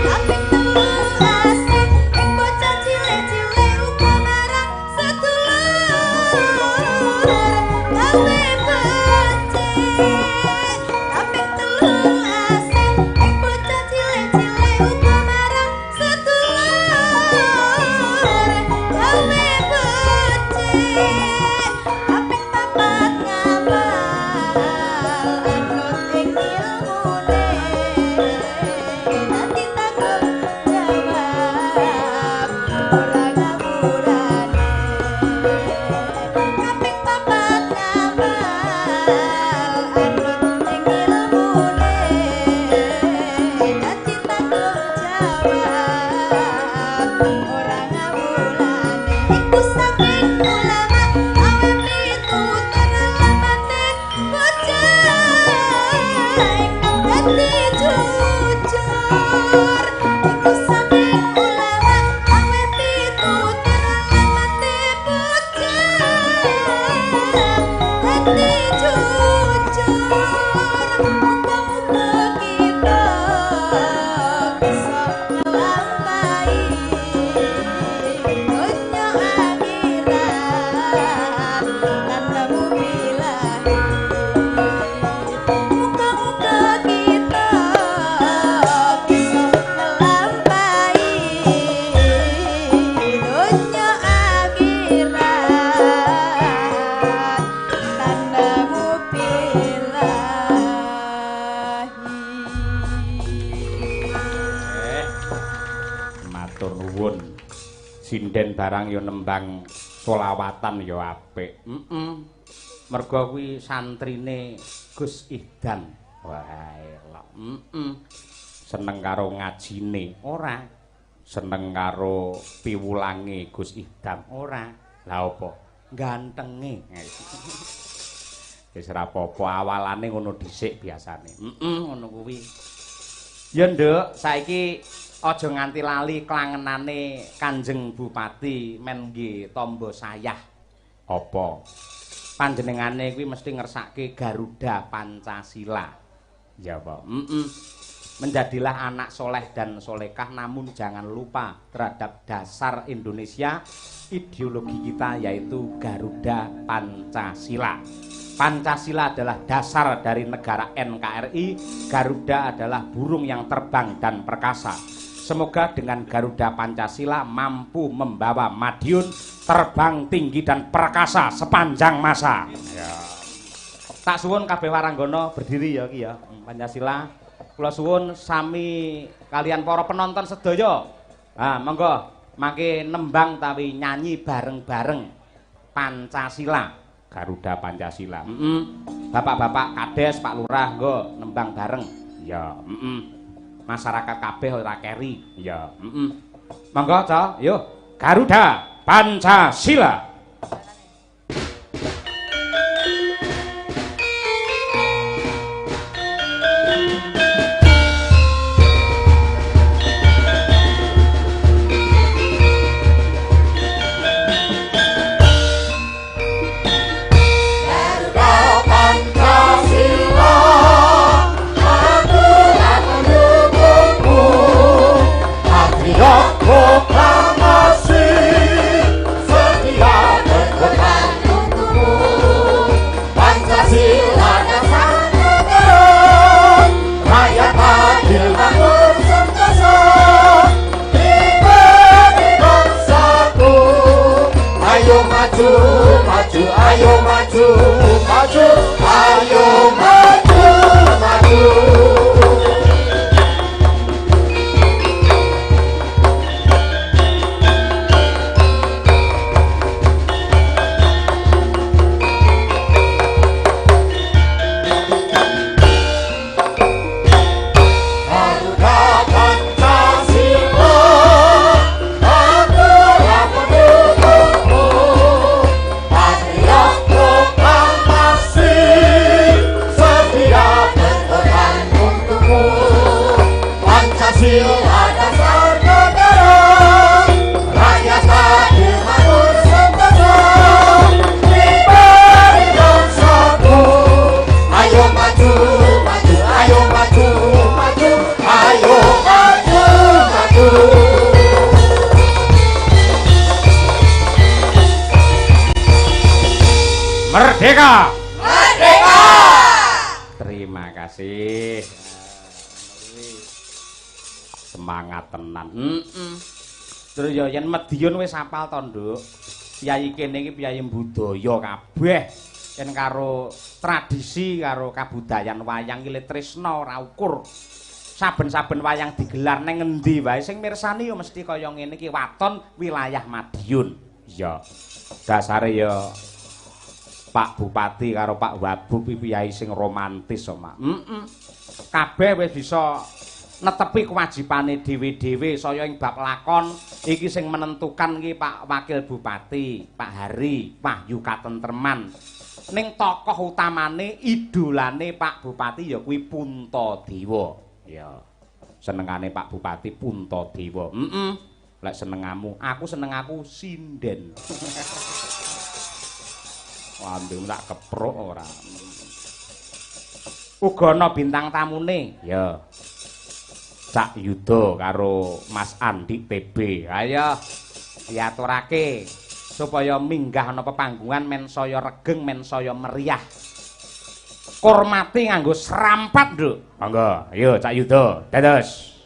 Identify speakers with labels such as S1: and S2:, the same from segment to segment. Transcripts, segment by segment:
S1: Apik telu asih ing bocah cilik-cilik uga marang sinden barang ya nembang solawatan ya apik. Mergo kuwi santrine Gus Ihdan. Wah, elok. Seneng karo ngajine ora. Seneng karo piwulange Gus Ihdan ora. Lah apa? Gantenge. Wis ora apa-apa, awalane ngono dhisik biasane. Ngono kuwi. Ya Nduk, saiki aja nganti lali klangenane Kanjeng Bupati men nggih tamba sayah. Apa? Panjenengane kuwi mesti ngersake Garuda Pancasila. Ya apa? Menjadilah anak soleh dan solekah, namun jangan lupa terhadap dasar Indonesia, ideologi kita yaitu Garuda Pancasila. Pancasila adalah dasar dari negara NKRI, Garuda adalah burung yang terbang dan perkasa. Semoga dengan Garuda Pancasila mampu membawa Madiun terbang tinggi dan perkasa sepanjang masa. Ya. Tak suwun kabeh waranggono berdiri ya ki ya. Pancasila. Kula suwun sami kalian para penonton sedaya. Monggo mangke nembang tawi nyanyi bareng-bareng Pancasila. Garuda Pancasila. Bapak-bapak Kades, Pak Lurah nggo nembang bareng. Ya, masyarakat kabeh ora keri. Ya, Monggo, Ca, yo. Garuda Pancasila. Merdeka! Merdeka! Terima kasih. Semangat tenan. Terus ya yen Madiun wis apal to, Nduk. Piyayi kene iki piyayi budaya kabeh. Yen karo tradisi karo kabudayan wayang iki tresna ora ukur. Saben-saben wayang digelar ning endi wae sing mirsani ya mesti kaya ngene iki waton wilayah Madiun. Ya. Dasare ya Pak Bupati karo Pak Wabub piyayi sing romantis kok, Mak. Kabeh wis bisa netepi kewajibane dhewe-dhewe saya ing bab lakon iki sing menentukan iki Pak Wakil Bupati, Pak Hari, Wahyu Katentreman. Ning tokoh utamane idolane Pak Bupati ya kuwi Puntadewa. Ya. Senengane Pak Bupati Puntadewa. Lek senengamu, aku sinden. Wandung tak kepruk ora. Uga ana bintang tamune. Ya. Cak Yuda karo Mas Andi PB. Ayo diaturake supaya minggah ana pepanggungan men saya regeng, men saya meriah. Kurmati nganggo serampat, Nduk. Monggo, ayo Cak Yuda, dados.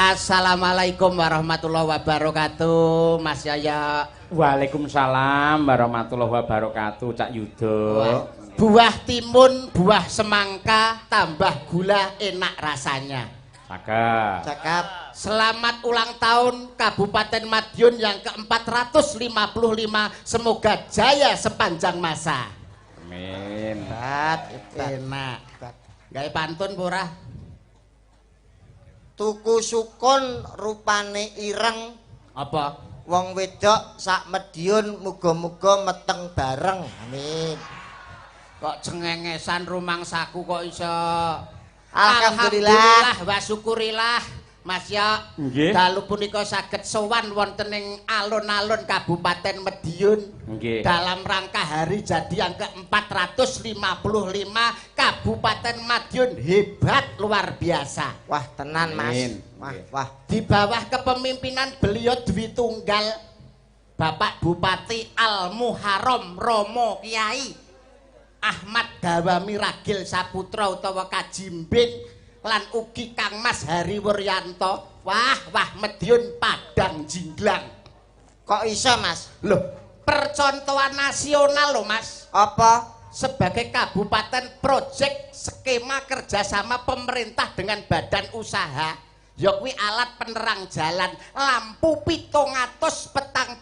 S2: Assalamualaikum warahmatullahi wabarakatuh, Mas Yaya.
S1: Waalaikumsalam warahmatullahi wabarakatuh, Cak Yudo.
S2: Buah timun, buah semangka, tambah gula enak rasanya.
S1: Cakep.
S2: Selamat ulang tahun Kabupaten Madiun yang ke-455. Semoga jaya sepanjang masa.
S1: Amin.
S2: Enak. Gawe pantun pura.
S3: Tuku sukun rupane ireng.
S2: Apa?
S3: Wong wedok sak Madiun muga-muga meteng bareng. Amin.
S2: Kok cengengesan rumangsaku kok iso.
S3: Alhamdulillah
S2: wa syukurillah Mas ya.
S1: Nggih.
S2: Dalu punika saged sowan wonten ing alun-alun Kabupaten Madiun.
S1: Nggih.
S2: Dalam rangka hari jadi yang ke-455 Kabupaten Madiun hebat luar biasa.
S3: Wah tenan Mas.
S1: Amin.
S3: Wah.
S2: Di bawah kepemimpinan beliau Dwi Tunggal Bapak Bupati Al Muharram Romo Kiai Ahmad Dawami Ragil Saputra utawa Kajimbing lan ugi Kang Mas Hari Wuryanto. Wah Madiun padang jinglang.
S3: Kok iso Mas?
S2: Loh, percontohan nasional loh Mas.
S3: Apa?
S2: Sebagai kabupaten proyek skema kerjasama pemerintah dengan badan usaha. Yokwi alat penerang jalan, lampu 750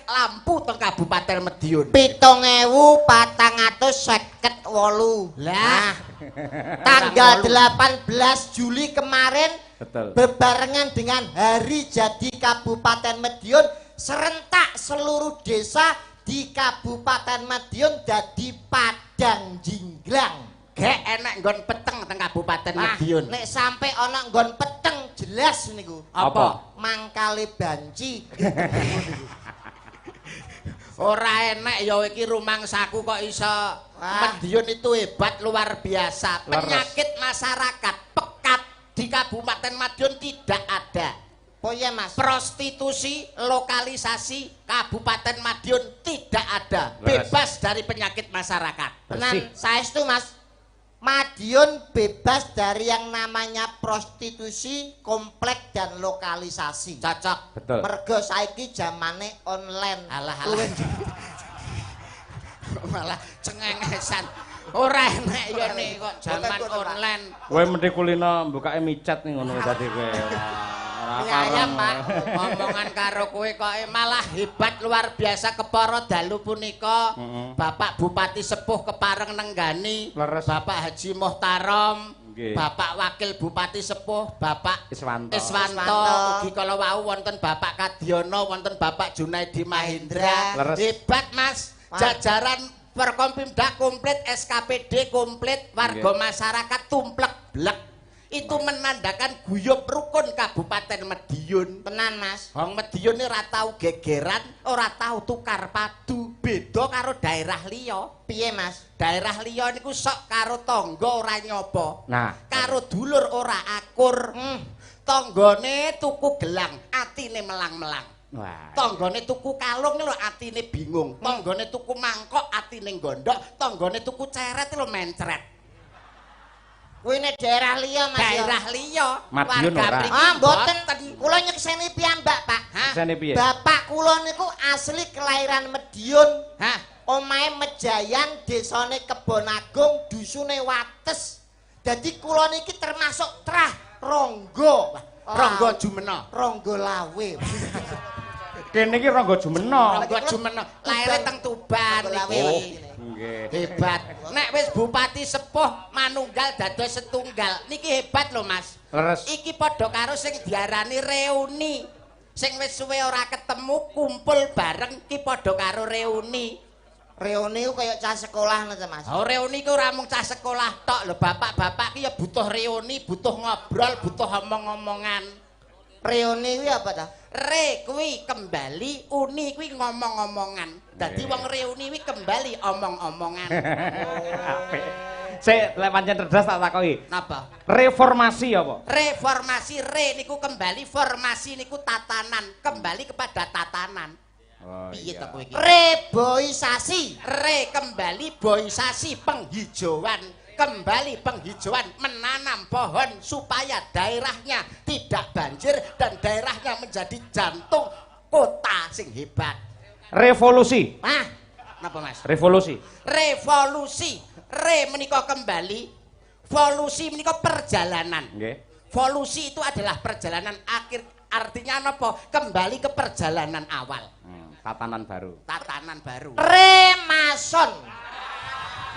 S2: lampu teng Kabupaten Madiun.
S3: 7.458.
S2: Lah,
S3: tanggal 18 Juli kemarin
S1: Betul.
S3: berbarengan dengan hari jadi Kabupaten Madiun, serentak seluruh desa di Kabupaten Madiun jadi padang jinglang.
S2: gek enek nggon peteng teng Kabupaten Madiun.
S3: Nek sampai ana nggon peteng jelas niku.
S2: Apa?
S3: Mangkale banci.
S2: Ora enek ya iki rumangsaku kok iso. Madiun itu hebat luar biasa. Penyakit masyarakat pekat di Kabupaten Madiun tidak ada.
S3: Oh iya Mas.
S2: Prostitusi, lokalisasi Kabupaten Madiun tidak ada.
S1: Leres.
S2: Bebas dari penyakit masyarakat.
S3: Tenan saestu Mas. Madiun bebas dari yang namanya prostitusi, komplek dan lokalisasi.
S2: Cocok.
S1: Betul.
S3: Mergo saiki zamane online.
S2: Alah. Malah cengengesan. Ora enek ya nih kok zaman online.
S1: Kowe mendhe kulino mbukake micet ning ngono tadi kowe. Ora
S2: Ya
S1: pareng.
S2: Pak, omongan karo kowe kok malah hebat luar biasa kepara dalu punika. Bapak Bupati Sepuh kepareng nenggani,
S1: Leres.
S2: Bapak Haji Muhtarom,
S1: Nggih.
S2: Bapak Wakil Bupati Sepuh, Bapak
S1: Iswanto.
S2: ugi kala wau wonten Bapak Kadiono, wonten Bapak Junaidi Mahendra.
S1: Leres.
S2: Hebat Mas, jajaran Perkompimda komplit, SKPD komplit, warga masyarakat tumplek blek. Itu menandakan guyub rukun Kabupaten Madiun.
S3: Tenan Mas.
S2: Wong Madiun ini ora tau gegeran, ora tau tukar padu. Beda karo daerah liya.
S3: Piye Mas?
S2: Daerah liya niku sok karo tangga ora nyoba.
S1: Nah,
S2: Karo dulur ora akur. Tanggane tuku gelang, atine melang-melang.
S1: wah.
S2: Tanggane tuku kalung lho atine bingung. Tanggane tuku mangkok atine gondok. Tanggane tuku ceret lho mencret.
S3: Kuwi nek daerah liya Mas.
S2: Daerah liya.
S1: Madiun
S2: warga
S1: ora.
S2: mriki
S3: Mboten. Kula nyekseni piyambak, Pak.
S2: Hah?
S1: Sene piye?
S3: Bapak kula niku asli kelahiran Madiun.
S2: Hah?
S3: Omahe Mejayan, desane Kebonagung, dusune Wates. Dadi kula niki termasuk trah Ronggo.
S2: Ronggo Jumena.
S3: Ronggo Lawe.
S1: Kene iki Ronggo Jumena.
S2: Ronggo Jumena. Laire teng Tuban
S3: Ronggo
S2: niki.
S3: Lawe.
S1: Nggih.
S2: Hebat. Nek wis Bupati Sepuh manunggal dados setunggal. Niki hebat lho Mas.
S1: Leres.
S2: Iki padha karo sing diarani reuni. Sing wis suwe ora ketemu kumpul bareng iki padha karo reuni.
S3: Reuni ku kaya cah sekolah ngono Mas.
S2: Oh, reuni ku ora mung cah sekolah tok lho, bapak-bapak ki ya butuh reuni, butuh ngobrol, butuh omong-omongan.
S3: Reuni kuwi apa ta?
S2: Re kuwi kembali, uni kuwi ngomong-omongan. Dadi wong reuni kuwi kembali omong-omongan.
S1: Apik. Sik, lek pancen cerdas tak takoki.
S2: Napa?
S1: Reformasi apa?
S2: Reformasi re niku kembali, formasi niku tatanan, kembali kepada tatanan.
S1: Oh,
S2: Piye to kowe iki?
S3: Reboisasi.
S2: Re kembali boisasi penghijauan, kembali penghijauan, menanam pohon supaya daerahnya tidak banjir dan daerahnya menjadi jantung kota sing hebat.
S1: Revolusi.
S2: Ah, napa Mas?
S1: Revolusi.
S2: Revolusi. Menika kembali, volusi menika perjalanan.
S1: Nggih.
S2: Volusi itu adalah perjalanan akhir, artinya apa? Kembali ke perjalanan awal.
S1: Tatanan baru.
S2: Tatanan baru.
S3: Remason.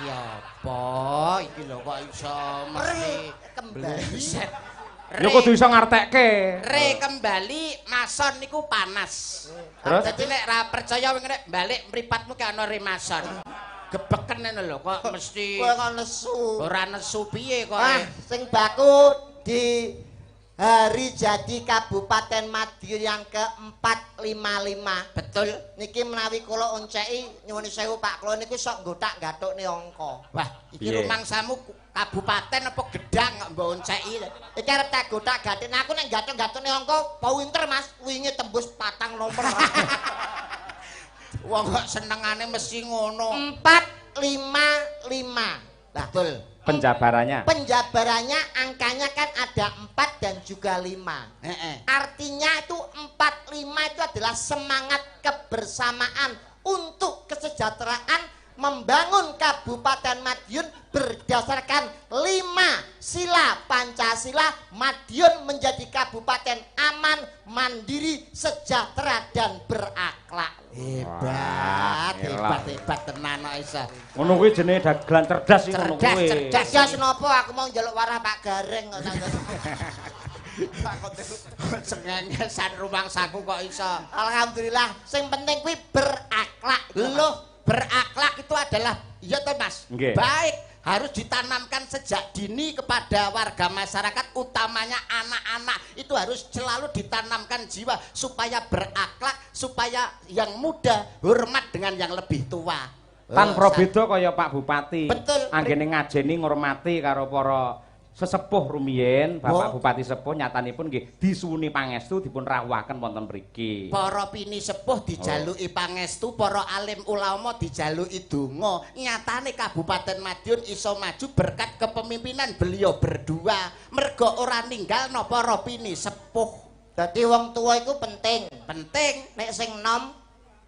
S2: Ya apa iki lho kok iso mesti
S3: Kembali.
S1: Ya kudu iso ngartekke.
S2: Kembali mason niku panas.
S1: Terus?
S2: Dadi nek ra percaya wing nek balik mripatmu ke ana remason. Gebeken ngono lho kok mesti
S3: Kowe kok nesu.
S2: ora nesu piye kok.
S3: Ah, sing baku di hari jadi Kabupaten Madiun yang ke-455.
S2: Betul.
S3: Niki menawi kula onceki nyuwun sewu Pak, kula niku sok nggotak-gathukne angka.
S2: Wah, iki
S1: Piye?
S2: rumangsamu kabupaten apa gedang kok mbok onceki.
S3: Iki arep tak gotak-gathukne aku nek gathuk-gathukne angka pinter Mas, wingi tembus 4 nomor.
S2: Wong kok senengane mesti ngono.
S3: 455. Nah,
S2: Betul.
S1: Penjabarannya.
S3: penjabarannya angkanya kan ada 4 dan juga 5.
S2: Heeh.
S3: Artinya itu 45 itu adalah semangat kebersamaan untuk kesejahteraan membangun Kabupaten Madiun berdasarkan 5 sila Pancasila. Madiun menjadi kabupaten aman, mandiri, sejahtera dan berakhlak.
S2: Hebat,
S1: Wah,
S2: hebat tenan kok iso.
S1: Ngono kuwi jenenge dagelan cerdas iki ngono
S2: Cerdas,
S1: kuwi.
S2: cerdas.
S3: Ya senopo aku mau njaluk warah Pak Gareng kok.
S2: Sengengesan rumangsaku kok iso.
S3: Alhamdulillah, sing penting kuwi berakhlak.
S2: Loh, berakhlak itu adalah iya toh Mas.
S1: Nggih.
S2: Baik, harus ditanamkan sejak dini kepada warga masyarakat, utamanya anak-anak. Itu harus selalu ditanamkan jiwa supaya berakhlak, supaya yang muda hormat dengan yang lebih tua.
S1: Tanpa beda kaya Pak Bupati.
S2: Betul.
S1: Anggene ngajeni ngurmati karo para sesepuh rumiyin, Bapak
S2: Oh.
S1: Bupati sepuh nyatanipun nggih disuwuni pangestu dipun rawuhaken wonten mriki.
S2: Para pini sepuh dijaluki pangestu, para alim ulama dijaluki donga. Nyatane Kabupaten Madiun iso maju berkat kepemimpinan beliau berdua. Mergo ora ninggalno para pini sepuh.
S3: Dadi wong tua iku penting.
S2: Penting,
S3: Nek sing nom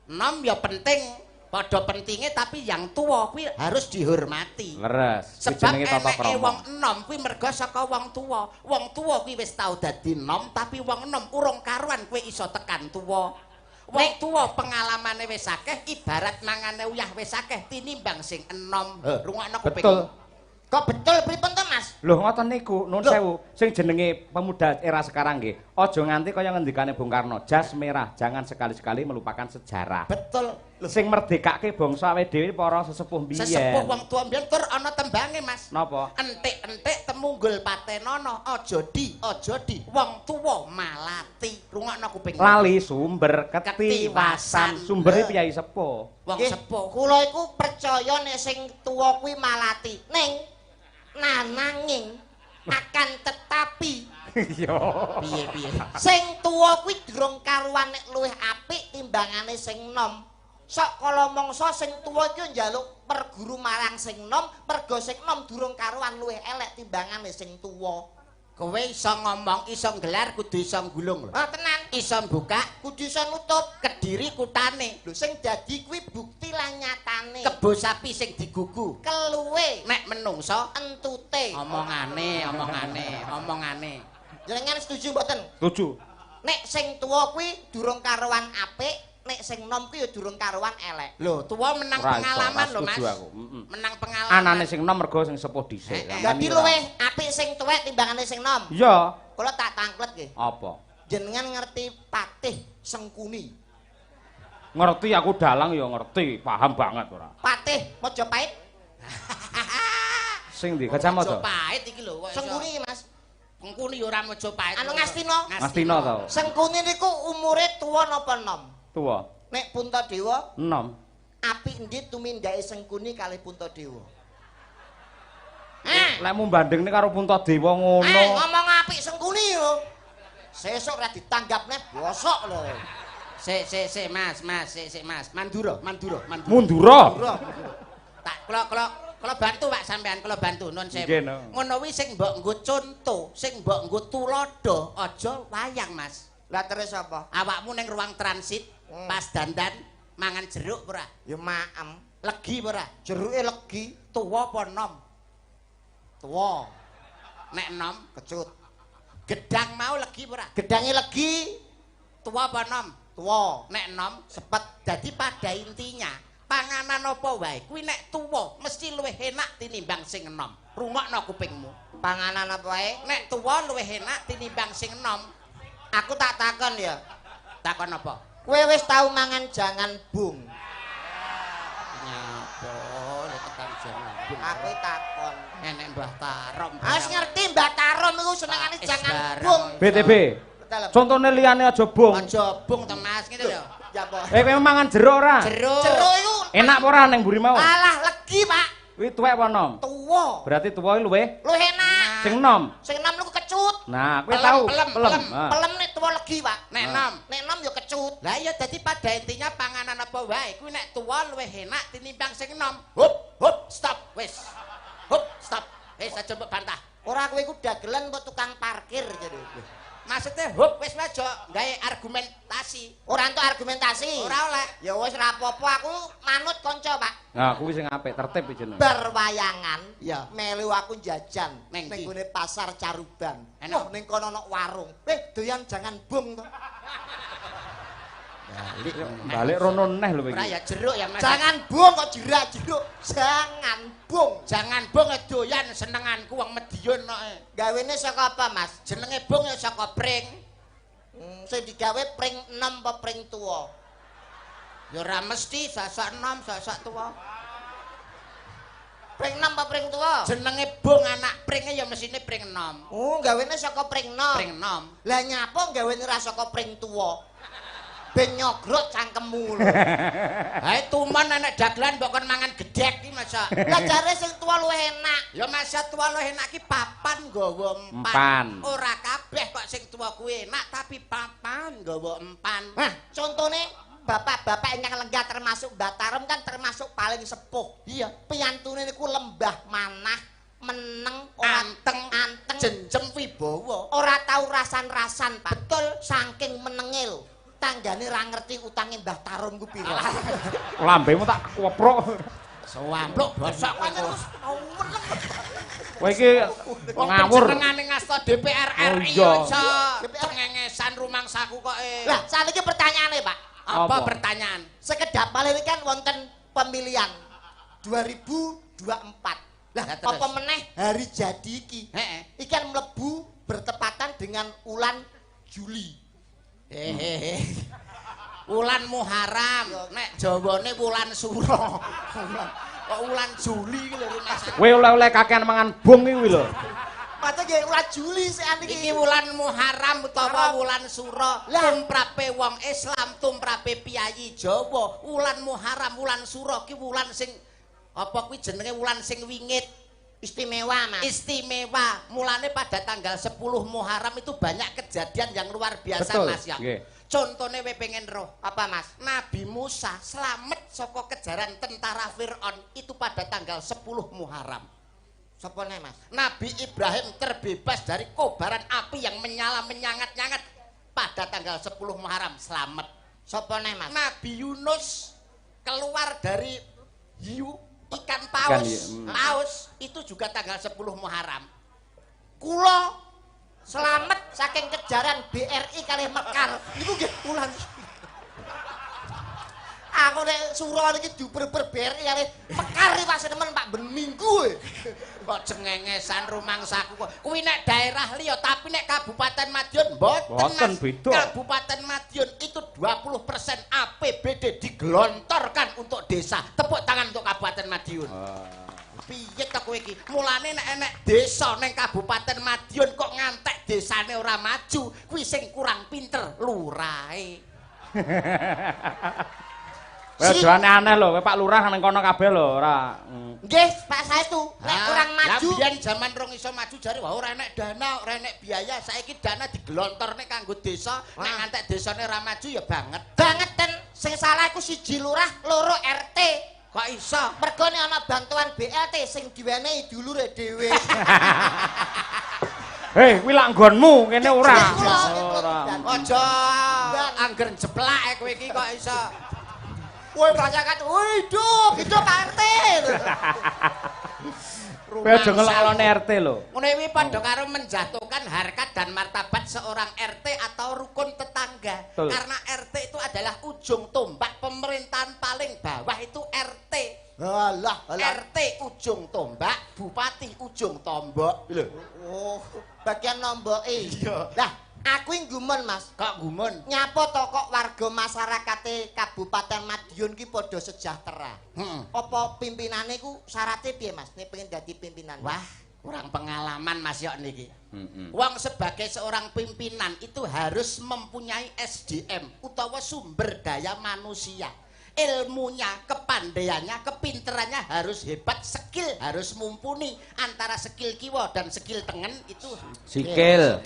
S2: nom ya penting. Padha pentinge tapi yang tua kuwi harus dihormati.
S1: Leres. Kuwi
S2: Sebab
S1: jenenge tata
S2: eneke wong
S1: krama.
S2: enom kuwi mergo saka wong tuwa. Wong tuwa kuwi wis tau dadi nom, tapi wong enom urung karuan kuwi iso tekan tuwa. Wong tuwa pengalamane wis akeh, ibarat mangane uyah wis akeh tinimbang sing enom. Rungokno kuping.
S1: Betul.
S3: kok betul pripun to Mas?
S1: Lho ngoten niku, nuwun sewu. Sing jenenge pemuda era sekarang nggih, aja nganti kaya ngendikane Bung Karno, jas merah, jangan sekali-sekali melupakan sejarah.
S2: Betul.
S1: Sing merdekake bangsa awake dhewe para sesepuh mbiyen.
S2: Sesepuh wong tuwa mbiyen tur ana tembange Mas.
S1: Napa?
S2: Entik-entik temunggul patenono, aja di wong tuwa malati. Rungokno kuping.
S1: Lali sumber ketiwasan.
S2: Ketiwasan.
S1: Sumbere piyai sepuh.
S2: Wong
S3: Nggih,
S2: sepuh.
S3: kula iku percaya nek sing tuwa kuwi malati. Ning nananging akan tetapi
S1: Iya.
S2: Piye-piye.
S3: sing tuwa kuwi durung karuan nek luwih apik timbangane sing nom. Sok kala mangsa sing tuwa iki njaluk perguru marang sing nom, mergo sing nom durung karuan luwih elek timbangane sing tuwa.
S2: Kowe iso ngomong, iso nggelar, kudu iso gulung lho.
S3: Ah tenan,
S2: Iso buka,
S3: kudu iso nutup.
S2: kediri kutane.
S3: Lho sing dadi kuwi bukti lan nyatane.
S2: Kebo sapi sing digugu.
S3: Keluwe
S2: Nek menungso
S3: entute.
S2: omongane.
S3: Jenengan setuju mboten?
S1: Setuju.
S3: Nek sing tuwa kuwi durung karuan apik, nek sing nom kuwi ya durung karuan elek.
S2: Lho, tuwa menang
S1: Ora iso,
S2: pengalaman
S1: ora
S2: lho, Mas.
S1: setuju aku.
S2: Menang pengalaman.
S1: Anane sing nom mergo sing sepuh dhisik.
S3: Dadi luwih apik sing tuwek timbangane sing nom.
S1: Iya.
S3: Kula tak tangklet nggih.
S1: Apa?
S3: Jenengan ngerti Patih Sengkuni.
S1: Ngerti aku dalang ya ngerti, paham banget ora.
S3: Patih Mojopahit.
S1: Sing ndi kacamata?
S2: Majapahit iki lho kok iso.
S3: Sengkuni Mas.
S2: Sengkuni ya ora Majapahit.
S3: Anu Ngastina.
S1: Ngastina to.
S3: Sengkuni niku umure tuwa napa nom?
S1: Tuwa.
S3: Nek Puntadewa
S1: Enom.
S3: apik endi tumindake Sengkuni kalih Puntadewa?
S1: Lek mu bandingne karo Puntadewa ngono.
S3: Ngomong apik Sengkuni yo. Sesuk ora ditanggapne bosok lho.
S2: Sik, Mas, Mas. Mandura.
S1: Mundura.
S3: Bro.
S2: Tak kula Kula bantu Pak sampean, kula bantu nun sewu.
S1: Nggih, no.
S2: Ngono kuwi sing mbok nggo conto, sing mbok nggo tulodo, aja wayang, Mas.
S3: Lah terus apa?
S2: Awakmu ning ruang transit pas dandan mangan jeruk ora?
S3: Ya maem.
S2: Legi ora?
S3: Jeruke legi,
S2: Tuwa apa nom?
S3: tuwa,
S2: Nek nom,
S3: kecut.
S2: gedang mau legi ora?
S3: Gedange legi,
S2: Tuwa apa nom?
S3: tuwa,
S2: Nek nom sepet. Dadi pada intinya panganan apa wae kuwi nek tuwa mesti luwih enak tinimbang sing enom. Rungokno kupingmu.
S3: panganan apa wae?
S2: Nek tuwa luwih enak tinimbang sing enom.
S3: Aku tak takon ya.
S2: Takon apa?
S3: Kowe wis tau mangan jangan bung?
S2: Nyapa lek tekan jangan.
S3: Aku takon.
S2: Nenek Mbah Tarom.
S3: Wis ngerti Mbak Tarom iku senengane
S2: Pak
S3: jangan
S2: Isbarang.
S3: bung.
S1: BTB.
S3: Betul.
S1: Contone liyane aja bung.
S2: Aja bung to Mas ngene lho.
S3: Ya apa?
S1: Kowe mangan jeruk ora?
S2: Jeruk.
S3: Jeruk iku
S1: Enak apa ora ning mburi mau?
S3: alah legi, Pak.
S1: Kuwi tuwek apa nom?
S3: Tuwa.
S1: Berarti tuwa luwih
S3: Luwih enak.
S1: sing nom.
S3: Sing enom niku kecut.
S1: Nah, kowe
S2: Pelem,
S1: tahu
S2: pelem,
S1: pelem.
S2: pelem.
S1: Ah.
S3: Pelem nek tuwa legi, Pak.
S2: Nek nom.
S3: Nek enom ya kecut.
S2: Lah iya dadi pada intinya panganan apa wae kuwi nek tuwa luwih enak tinimbang sing enom. Hup, stop, wis. Hup, stop. Wis aja mbok bantah.
S3: Ora kowe iku dagelan kok tukang parkir jadi.
S2: Maksudnya hup wis aja gawe argumentasi.
S3: Ora entuk argumentasi.
S2: Ora oleh.
S3: Ya wis ra apa-apa aku manut kanca, Pak.
S1: Nah, kuwi sing apik, tertib iki jeneng.
S3: Berwayangan
S2: Ya.
S3: melu aku jajan
S2: Neng
S3: ning
S2: ndi?
S3: gone pasar Caruban.
S2: Enak.
S3: Wah, ning kono ana warung. Doyan jangan bung to.
S1: Balik rono neh lho
S2: Ora
S1: iki.
S2: ya jeruk ya Mas.
S3: Jangan bung kok jerak jeruk. Jangan bung.
S2: Jangan bung doyan senenganku wong Madiun kok.
S3: Gawene saka apa, Mas?
S2: Jenenge bung ya saka pring.
S3: Sing digawe pring enom apa pring tuwa?
S2: Ya ora mesti sasak enom, sasak tuwa.
S3: Pring enom apa pring tuwa?
S2: Jenenge bung anak pringe ya mesine pring enom.
S3: Oh, gawene saka pring enom.
S2: Pring enom.
S3: Lah nyapa gawene ra saka pring tuwa? Ben nyogrot cangkemmu lho.
S2: Hae tuman nek dagelan mbok kon mangan gedhek iki masa.
S3: Lah jare sing tuwa luwih enak.
S2: Ya masa tua luwih enak ki papan nggawa empan.
S1: Empan.
S2: Ora kabeh kok sing tua kuwi enak tapi papan nggawa empan.
S3: Nah, contone bapak-bapak ingkang lenggah termasuk Mbak Tarom kan termasuk paling sepuh.
S2: Iya,
S3: Piyantune niku lembah manah, meneng,
S2: anteng,
S3: anteng,
S2: jenjem wibawa.
S3: ora tau rasan-rasan, Pak.
S2: Betul.
S3: Saking menenge lho. Tanggane ra ngerti utange Mbah Tarom ku pira.
S1: Lambemu tak koprok.
S2: Sewampluk bosok kowe.
S1: Kowe iki ngawur.
S2: Senengane ngasta DPR
S1: Oh,
S2: RI
S1: iya.
S2: aja. Cengengesan rumangsaku kok.
S3: Lah, saniki pertanyaane, Pak.
S2: Apa
S1: Apa?
S2: pertanyaan?
S3: Sekedap paling kan wonten pemilihan 2024. Lah,
S2: Ya, terus?
S3: apa meneh hari jadi iki?
S2: Heeh.
S3: Iki kan mlebu bertepatan dengan ulan Juli.
S2: Hehehe. Wulan Muharram, nek Jawane wulan Sura. Kok wulan Juli iki lho Mas.
S1: Kowe oleh-oleh kakean mangan bung iki lho.
S3: Mate nggih ulan Juli sik
S2: Iki wulan Muharram utawa wulan Sura. Tumrape wong Islam, tumrape piyayi Jawa, wulan Muharram, wulan Sura ki wulan sing apa kuwi jenenge wulan sing wingit.
S3: istimewa, Mas.
S2: Istimewa. Mulane pada tanggal 10 Muharram itu banyak kejadian yang luar biasa,
S1: Betul,
S2: Mas ya.
S1: nggih.
S2: Contone we pengen roh.
S3: Apa, Mas?
S2: Nabi Musa selamat saka kejaran tentara Fir'aun itu pada tanggal 10 Muharram.
S3: Sapa nih, Mas?
S2: Nabi Ibrahim terbebas dari kobaran api yang menyala menyangat-nyangat pada tanggal 10 Muharram, selamat.
S3: Sapa nih, Mas?
S2: Nabi Yunus keluar dari hiu ikan paus. Paus itu juga tanggal 10 Muharram.
S3: Kula selamat saking kejaran BRI kalih Mekar. Niku nggih ulan. Aku nek sura niki diuber-uber BRI kalih Mekar iki Pak Senemen Pak ben minggu e.
S2: Kok cengengesan rumangsaku kok. Kuwi nek daerah liya tapi nek Kabupaten Madiun mboten
S1: Mboten,
S2: Mas.
S1: beda.
S2: Kabupaten Madiun itu 20% APBD digelontorkan untuk desa. Tepuk tangan untuk Kabupaten Madiun. Piye to kowe iki? Mulane nek enek desa ning Kabupaten Madiun kok ngantek desane ora maju, kuwi sing kurang pinter lurahe.
S1: Kowe aja aneh lho, kowe Pak Lurah nang kono kabeh lho, ora.
S3: Nggih, Pak Saestu, nek kurang maju.
S2: Lah biyen zaman rong iso maju jare wah ora enek dana, ora enek biaya. Saiki dana digelontorne kanggo desa, nek ngantek desane ora maju ya banget.
S3: Bangeten sing salah iku siji lurah, loro RT.
S2: Kok iso?
S3: Mergo nek ana bantuan BLT sing diwenehi dulure dhewe.
S1: Hei, kuwi lak nggonmu, kene ora.
S2: Aja angger jeplak kowe iki kok iso. Kowe rasakan, "Waduh, gitu Pak RT."
S1: Kowe aja ngelokno RT lho.
S2: Ngene iki padha karo menjatuhkan harkat dan martabat seorang RT atau rukun tetangga.
S1: Betul.
S2: Karena RT itu adalah ujung tombak pemerintahan paling bawah itu RT.
S3: Alah,
S2: RT ujung tombak, bupati ujung tombak. Lho.
S3: Oh, bagian nomboke.
S2: Iya.
S3: Lah, aku iki gumun, Mas.
S2: Kok gumun?
S3: Nyapa to kok warga masyarakate Kabupaten Madiun ki padha sejahtera. Apa pimpinane ku syaratnya piye, Mas? Nek pengen dadi pimpinan.
S2: Wah, kurang pengalaman Mas yok niki. Wong sebagai seorang pimpinan itu harus mempunyai SDM utawa sumber daya manusia. Ilmunya, kepandaiannya, kepinterannya harus hebat, skill harus mumpuni. Antara skill kiwa dan skill tengen itu
S1: Sikil.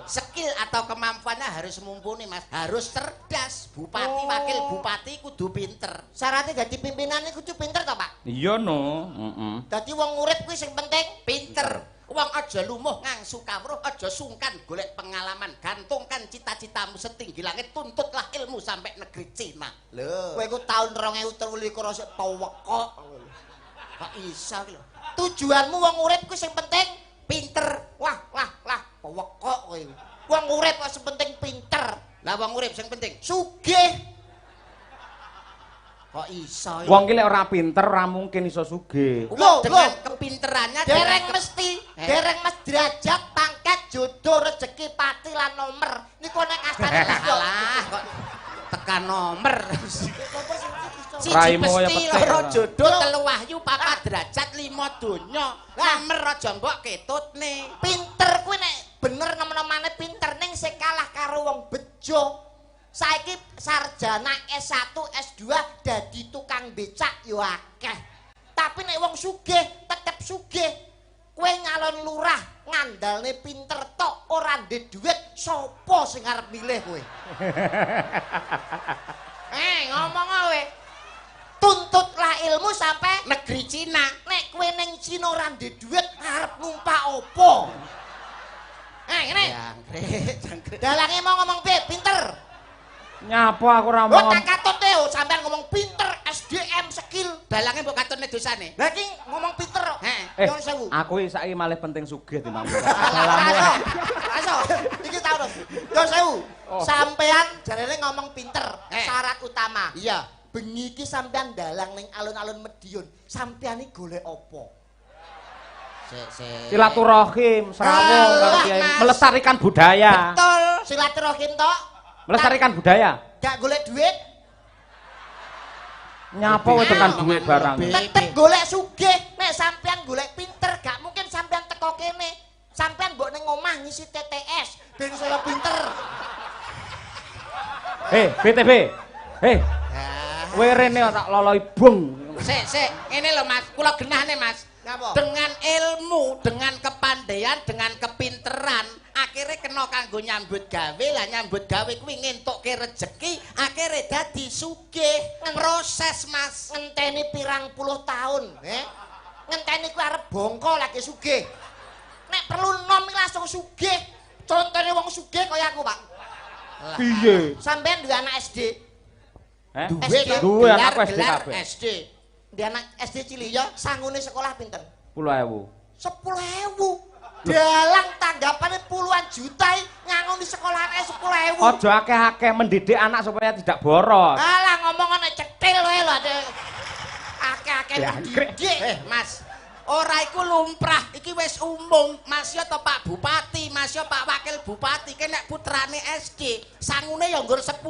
S2: skill atau kemampuannya harus mumpuni, Mas. Harus cerdas. Bupati, wakil bupati kudu pinter.
S3: Syaratnya dadi pimpinan iku kudu pinter to, Pak?
S1: Iya no.
S3: Dadi wong urip kuwi sing penting
S2: Pinter. Wong aja lumuh ngangsu kawruh, aja sungkan golek pengalaman, gantungkan cita-citamu setinggi langit, tuntutlah ilmu sampai negeri Cina. Lho,
S3: kowe iku taun 2023 sik pewekok.
S2: kok iso lho.
S3: Tujuanmu wong urip kuwi sing penting
S2: Pinter.
S3: wah pewekok kowe. Wong urip kok sing penting pinter.
S2: Lah wong urip sing penting
S3: Sugih.
S2: kok iso.
S1: Wong ki lek ora pinter ora mungkin iso sugih.
S2: Wong
S3: Loh,
S2: dengan
S3: loh.
S2: kepinterannya
S3: Dereng
S2: dengan
S3: mesti, dereng mas derajat, pangkat, jodoh, rezeki, pati lan nomor. Niku nek kastane
S2: Alah, kok tekan nomor. Siji
S1: Raimu kaya
S2: mesti
S1: petik,
S2: loro
S1: ora.
S2: jodoh, telu wahyu, papat derajat, 5 donya. Nomor aja mbok ketutne.
S3: pinter kuwi nek bener nemen-nemane pinter ning sing kalah karo wong bejo. Saiki sarjana S1, S2 dadi tukang becak yo akeh. Tapi nek wong sugih tetep sugih. Kowe nyalon lurah ngandalne pinter tok ora ndek dhuwit, sapa sing arep milih kowe? Ngomong kowe. Tuntutlah ilmu sampai
S2: Negeri Cina.
S3: nek kowe ning Cina ora ndek dhuwit arep numpak opo? Ngene.
S2: Jangkrik.
S3: Dalange mau ngomong piye? Pinter.
S1: Nyapa aku ora
S3: Lho
S1: ngomong.
S3: tak katute yo sampean ngomong pinter, SDM skill.
S2: Dalange mbok katone dosane.
S3: Lah iki ngomong pinter kok. Nyuwun sewu.
S1: Aku iki saiki malah penting sugih timbang.
S3: Aso. Iki tau to. Nyuwun sewu. Sampean jarene ngomong pinter, syarat utama.
S2: Iya.
S3: Bengi iki sampean dalang ning alun-alun Madiun. Sampean iki golek apa?
S1: Silaturahim, serawung karo kiai, melestarikan budaya.
S3: Betul. Silaturahim tok.
S1: Melestarikan budaya.
S3: Gak golek duit,
S1: Nyapa wae tekan duit barang.
S3: tetep golek sugih. Nek sampean golek pinter, gak mungkin sampean teko kene. Sampean mbok ning omah ngisi TTS ben saya pinter.
S1: BTB. Kowe rene tak loloi bung.
S2: Sik, ngene lho Mas, kula genahne Mas.
S3: Napa?
S2: Dengan ilmu, dengan kepandaian, dengan kepinteran, akhirnya kena kanggo nyambut gawe lah, nyambut gawe kuwi ngentukke rezeki, akhirnya dadi sugih. Proses Mas.
S3: Ngenteni pirang puluh tahun, ngenteni kuwi arep bongko lagi sugih. Nek perlu nom langsung sugih. Contone wong sugih kaya aku, Pak.
S1: Piye?
S3: Sampean duwe anak SD.
S1: Duwe anak SD
S2: gelar
S1: kabeh.
S2: SD.
S3: Duwe anak SD cilik ya, sangune sekolah pinten?
S1: 10.000.
S3: 10.000. Dalang tanggapane puluhan juta ngangon di sekolahane 10.000.
S1: Aja akeh-akeh mendidik anak supaya tidak boros.
S3: Alah ngomong ana cetil wae lho ade. Akeh-akeh
S1: Jangkrik.
S3: didik.
S2: Mas, ora iku lumrah, iki wis umum. Mas yo to Pak Bupati, Mas yo Pak Wakil Bupati, kene putrane SD, sangune ya nggur 10.000.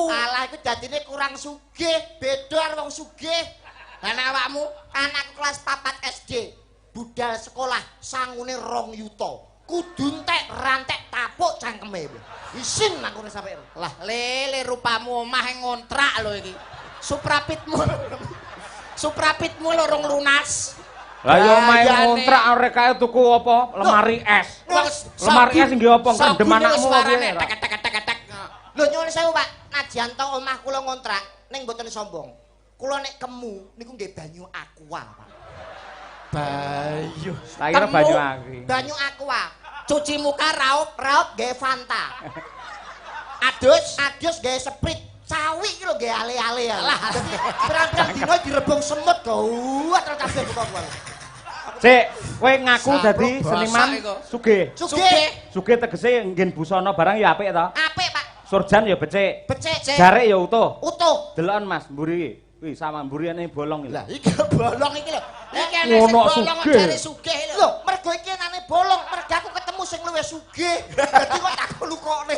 S3: Alah iku dadine kurang sugih, beda karo wong sugih.
S2: Lah nek awakmu
S3: Anak kelas 4 SD, budal sekolah sangune 2 yuta. Kudu entek rantek tapuk cangkeme. Isin nangkune sampe.
S2: lah lele rupamu omah ngontrak lho iki. Suprapitmu lorong lunas.
S1: Lah yo main
S2: Bayane.
S1: ngontrak arek kae tuku apa? Lemari es. Lemari es nggih apa kandem anakmu piye?
S2: Tek.
S3: Lho nyuwun sewu, Pak. Najan to omah kula ngontrak ning mboten sombong. Kula nek kemu niku nggih banyu aqua, Pak.
S2: Bayu.
S1: Tak kira banyu aki.
S3: Banyu aqua.
S2: Cuci muka raup
S3: Nggih Fanta.
S2: adus.
S3: Adus nggih Sprite. Sawi iki lho nggih ale-ale ya. Lah, dadi pirang-pirang dina direbung semut gawat kabeh kok kuwi.
S1: Cek, kowe ngaku dadi seniman sugih. Sugih tegese nggen busana barang ya apik to?
S3: Apik, Pak.
S1: Surjan ya becik.
S3: Becik.
S1: Jarek ya utuh.
S3: Utuh.
S1: Deloken Mas, mburi. Wih, sama mburiane bolong iki.
S2: Lah, iki bolong iki lho. Iki ana sing
S1: Ngono
S2: bolong
S1: sugih.
S2: jare sugih lho.
S3: Lho, mergo iki enane bolong, mergo aku ketemu sing luwih sugih. Dadi kok tak lukone.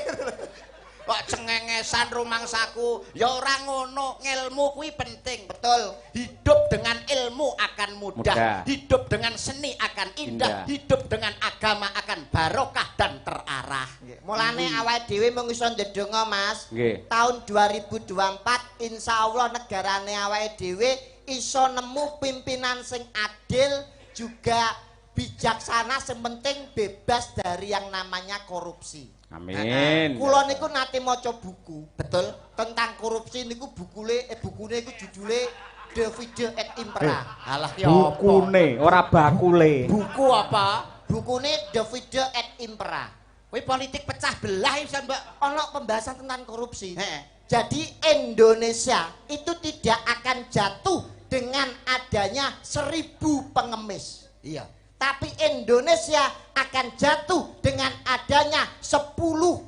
S2: Kok cengengesan rumangsaku, ya ora ngono, ngilmu kuwi penting.
S3: Betul.
S2: Hidup dengan ilmu akan mudah.
S1: Mudah.
S2: Hidup dengan seni akan indah. Hidup dengan agama akan barokah dan terarah.
S3: Mulane awake dhewe mung iso ndedonga, Mas.
S1: Nggih.
S3: Tahun 2024 insyaallah negarane awake dhewe iso nemu pimpinan sing adil juga bijaksana, sementing bebas dari yang namanya korupsi.
S1: Amin.
S3: Kula niku nate maca buku, betul, tentang korupsi niku bukune iku judule Davide et Impera.
S2: Alah ya apa?
S1: Bukune, ora bakule.
S2: Buku apa?
S3: Bukune Davide et Impera.
S2: Kuwi politik pecah belah ya, Mbak.
S3: Ono pembahasan tentang korupsi.
S2: Heeh.
S3: Jadi Indonesia itu tidak akan jatuh dengan adanya 1000 pengemis.
S2: Iya.
S3: Tapi Indonesia akan jatuh dengan adanya 10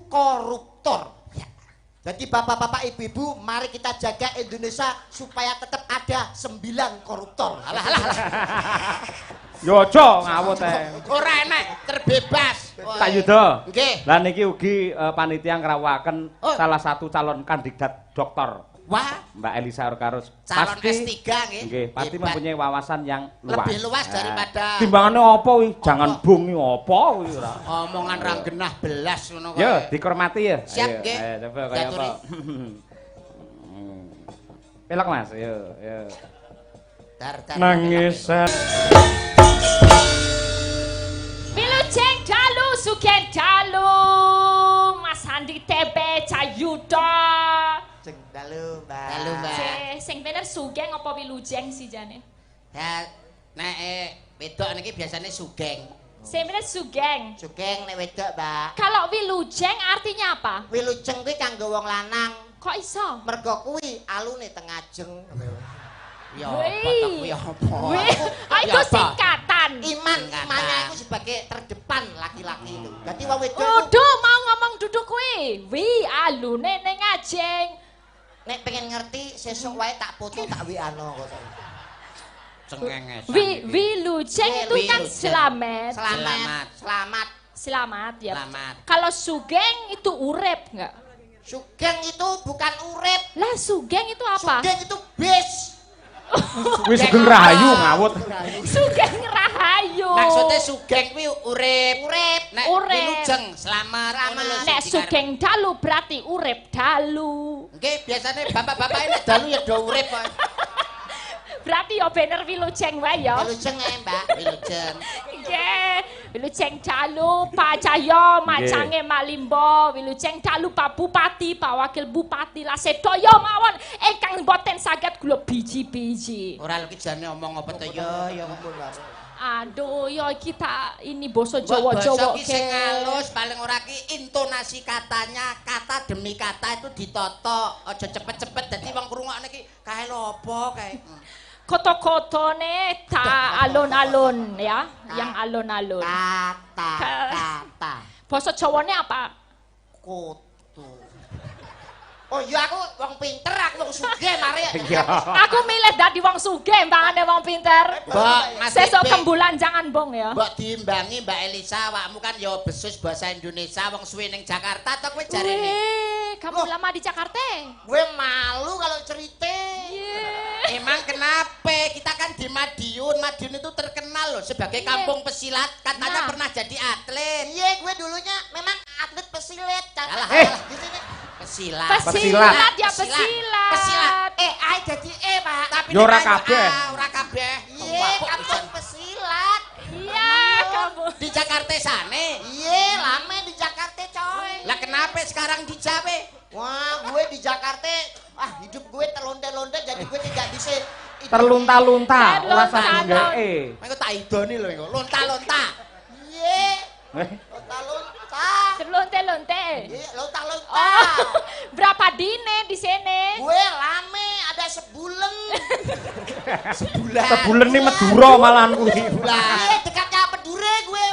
S3: koruptor. Ya. Jadi bapak-bapak ibu-ibu, mari kita jaga Indonesia supaya tetap ada 9 koruptor.
S2: Alah.
S1: Yo aja ngawut ae.
S2: Ora enak, terbebas.
S1: Pak Yuda.
S2: Nggih.
S1: Lah niki ugi panitia ngrawuhaken
S2: Oh.
S1: salah satu calon kandidat doktor.
S2: Wah,
S1: Mbak Elisa Orkarus.
S2: calon
S1: Pasti
S2: S3 nggih.
S1: nggih, pasti
S2: Hebat.
S1: mempunyai wawasan yang luas.
S2: Lebih luas daripada-
S1: Timbangane apa kuwi? Jangan bung iki apa kuwi ora.
S2: Omongan ra genah belas ngono kok.
S1: Yo, dikormati ya.
S2: Siap,
S1: Ayo,
S2: nggih.
S1: ayo, coba kaya
S2: Diaturi.
S1: apa? Pelok Mas, yo.
S2: Dar.
S1: Nangisan.
S4: Wilujeng dalu sugen dalu Mas Handi Tebe Cayuda.
S3: Sing dalu, Mbak.
S2: Dalu, Mbak.
S4: Sing bener sugeng apa wilujeng sih jane?
S2: Ya, nek wedok niki biasanya sugeng.
S4: Sing bener sugeng.
S3: Sugeng nek wedok, Mbak.
S4: Kalau wilujeng artinya apa?
S3: Wilujeng kuwi kanggo wong lanang.
S4: Kok iso?
S3: Mergo kuwi alune tengajeng.
S2: Ya apa to kuwi apa?
S4: Wih, itu
S2: Ya apa?
S4: singkatan.
S3: Imannya itu sebagai terdepan laki-laki itu. Jadi wong wedok itu
S4: Udah mau ngomong duduk kuwi. Wi alune ning ajeng.
S3: nek pengen ngerti sesuk wae tak foto tak WA-no kok.
S2: Cengengesan.
S4: Wilujeng itu kan
S2: Wilujeng.
S4: selamat.
S3: Selamat.
S4: Selamat ya.
S2: Selamat.
S4: Kalau sugeng itu urip enggak?
S3: Sugeng itu bukan urip.
S4: Lah sugeng itu apa?
S3: Sugeng itu bis.
S1: Wis sugeng rahayu ngawut.
S4: Sugeng rahayu.
S2: Maksudnya sugeng kuwi urip. Nek
S4: Urip.
S2: wilujeng selamat. ngono lho sing
S4: Nek
S2: dikarep.
S4: sugeng dalu berarti urip dalu.
S2: Nggih, biasanya bapak-bapak ini dalu ya do urip kok.
S4: Berarti ya bener wilujeng wae ya.
S3: Wilujeng ae, Mbak.
S2: Wilujeng.
S4: Nggih, wilujeng dalu Pak Cahyo, macange Malimbo, wilujeng dalu Pak Bupati, Pak Wakil Bupati lah sedaya mawon ingkang mboten saged kula biji-biji.
S2: Ora lho ki jane omong apa to ya
S4: Aduh, ya kita ini basa
S2: Jawa
S4: Jawa-Jawa
S2: ki sing halus paling ora ki intonasi katanya, kata demi kata itu ditoto, aja cepet-cepet dadi wong krungokne ki kae lho apa kae.
S4: Koto-kotone ta alon-alon ya, yang alon-alon.
S3: Kata.
S4: Basa Jawane apa?
S3: Kutu. Oh iya aku wong pinter, aku wong sugih mari.
S4: Aku milih dadi wong sugih mbangane wong pinter.
S2: Mbak, Mas
S4: Sesuk
S2: Bebe.
S4: kembulan jangan bong ya.
S2: Mbok diimbangi Mbak Elisa, awakmu kan ya besus bahasa Indonesia wong suwe ning Jakarta to kowe jarene.
S4: Weh, kamu lama di Jakarta?
S3: Gue malu kalau cerita.
S4: Iya.
S2: Emang kenapa? Kita kan di Madiun. Madiun itu terkenal loh sebagai
S4: Iya.
S2: kampung pesilat. Katanya
S4: Nah.
S2: pernah jadi atlet.
S3: Iya, gue dulunya memang atlet pesilat.
S2: Alah,
S3: Di sini.
S2: Pesilat.
S4: Pesilat ya
S2: Pesilat.
S4: pesilat.
S2: Pesilat.
S3: Ai jadi Pak.
S2: Tapi
S1: Ya ora
S2: nek
S1: kabeh.
S2: Ora kabeh.
S3: Iya,
S2: Wah, kok
S3: kampung
S2: bisa-
S3: pesilat.
S4: Iya, kamu.
S2: di Jakarta sana.
S3: Iya, lama di Jakarta coy.
S2: Lah kenapa sekarang di Jawa?
S3: Wah, gue di Jakarta, hidup gue terlonte-lonte jadi gue tidak bisa
S1: Terlunta-lunta, ora sanggake.
S2: Engko tak idoni lho engko. Lonta-lonta.
S3: Iye. Lonta-lonta.
S4: Terlonte-lonte.
S3: Iya, lonta-lonta.
S4: Oh, berapa dine di sini?
S3: Gue lame ada sebulan.
S1: Sebulan nih Madura malahan kuwi.
S3: Iya, dekatnya Pedure gue.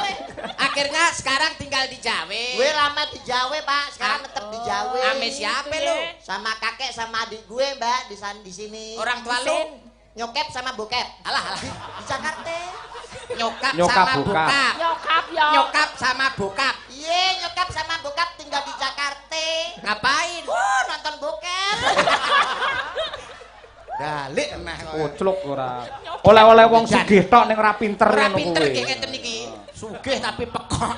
S2: Akhirnya sekarang tinggal di Jawa.
S3: Gue lama di Jawa, Pak. Sekarang tetap di Jawa.
S2: Ame siapa lu?
S3: Sama kakek sama adik gue, Mbak, di sini.
S2: Orang tua lu?
S3: Nyokap sama bokap.
S2: Alah.
S3: Di Jakarta.
S2: Nyokap
S1: Nyokap,
S2: sama
S1: bokap.
S2: bokap.
S4: Nyokap ya.
S2: Nyokap sama bokap.
S3: Iya, nyokap sama bokap tinggal di Jakarta.
S2: Ngapain?
S3: Nonton bokep.
S2: Balik nah.
S1: Kocluk ora. Oleh-oleh wong sugih tok ning ora pinter
S2: Ora
S1: ngono
S2: pinter
S1: kuwi.
S2: nggih ngeten iki. Sugih tapi pekok.